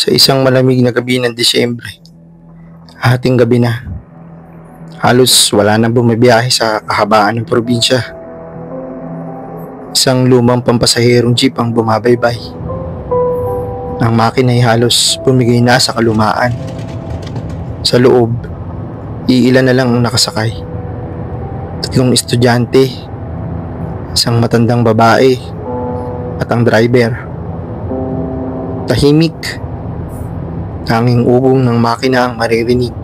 Sa isang malamig na gabi ng Disyembre, hating gabi na, halos wala nang bumibiyahe sa kahabaan ng probinsya. Isang lumang pampasaherong jeep ang bumabaybay. Ang makina ay halos bumigay na sa kalumaan. Sa loob, iilan na lang ang nakasakay. 3 estudyante, isang matandang babae, at ang driver. Tahimik, tanging ugong ng makina ang maririnig.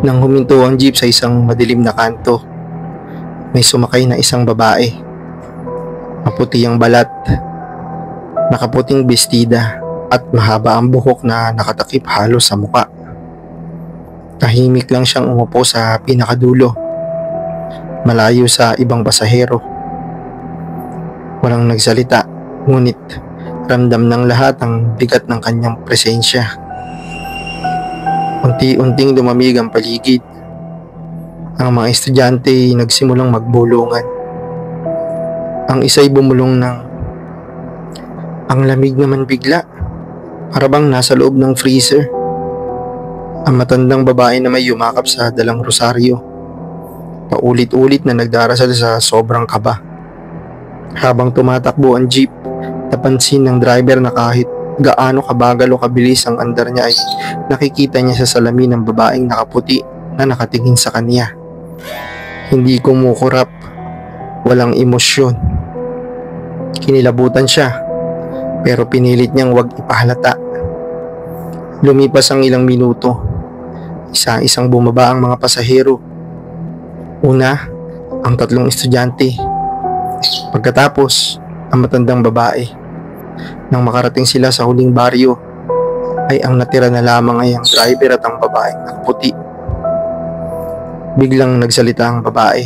Nang huminto ang jeep sa isang madilim na kanto, may sumakay na isang babae. Maputi ang balat, nakaputing bestida at mahaba ang buhok na nakatakip halos sa muka. Tahimik lang siyang umupo sa pinakadulo, malayo sa ibang pasahero. Walang nagsalita, ngunit ramdam ng lahat ang bigat ng kanyang presensya. Unti-unting lumamig ang paligid. Ang mga estudyante ay nagsimulang magbulungan. Ang isa'y bumulong ng, "Ang lamig naman bigla, para bang nasa loob ng freezer." Ang matandang babae na may yumakap sa dalang rosaryo, paulit-ulit na nagdarasal sa sobrang kaba. Habang tumatakbo ang jeep, napansin ng driver na kahit gaano kabagal o kabilis ang andar niya ay nakikita niya sa salamin ng babaeng nakaputi na nakatingin sa kanya. Hindi kumukurap, walang emosyon. Kinilabutan siya, pero pinilit niyang wag ipahalata. Lumipas ang ilang minuto, isa-isang bumaba ang mga pasahero. Una, ang 3 estudyante. Pagkatapos, ang matandang babae. Nang makarating sila sa huling baryo, ay ang natira na lamang ay ang driver at ang babaeng nakaputi. Biglang nagsalita ang babae.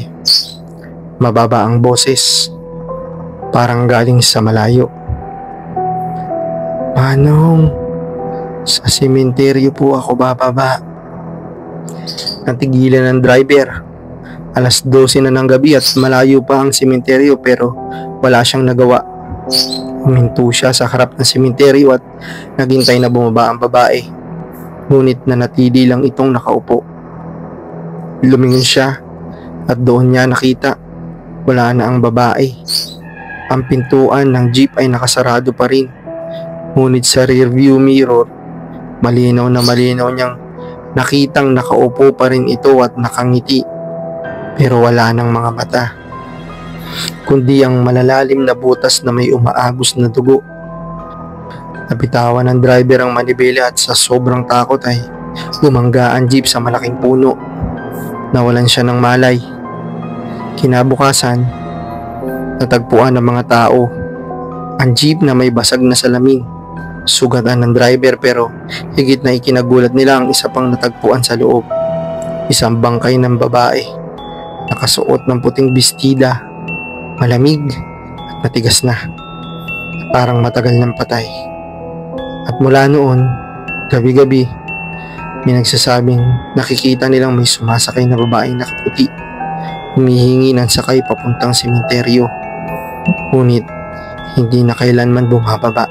Mababa ang boses, parang galing sa malayo. "Manong, sa sementeryo po ako bababa." Natigilan ng driver. 12:00 na ng gabi at malayo pa ang sementeryo, pero wala siyang nagawa. Huminto siya sa harap ng sementeryo at naghintay na bumaba ang babae. Ngunit nanatili lang itong nakaupo. Lumingon siya at doon niya nakita, wala na ang babae. Ang pintuan ng jeep ay nakasarado pa rin. Ngunit sa rearview mirror, malinaw na malinaw niyang nakitang nakaupo pa rin ito at nakangiti. Pero wala ng mga mata, kundi ang malalalim na butas na may umaagos na dugo. Nabitawan ng driver ang manibela at sa sobrang takot ay bumangga ang jeep sa malaking puno. Nawalan siya ng malay. Kinabukasan, natagpuan ng mga tao ang jeep na may basag na salamin. Sugatan ng driver, pero higit na ikinagulat nila ang isa pang natagpuan sa loob. Isang bangkay ng babae, nakasuot ng puting bestida, malamig at matigas na, parang matagal ng patay. At mula noon, gabi-gabi, may nagsasabing nakikita nilang may sumasakay na babaeng nakaputi, humihingi ng sakay papuntang sementeryo, ngunit hindi na kailanman bumababa.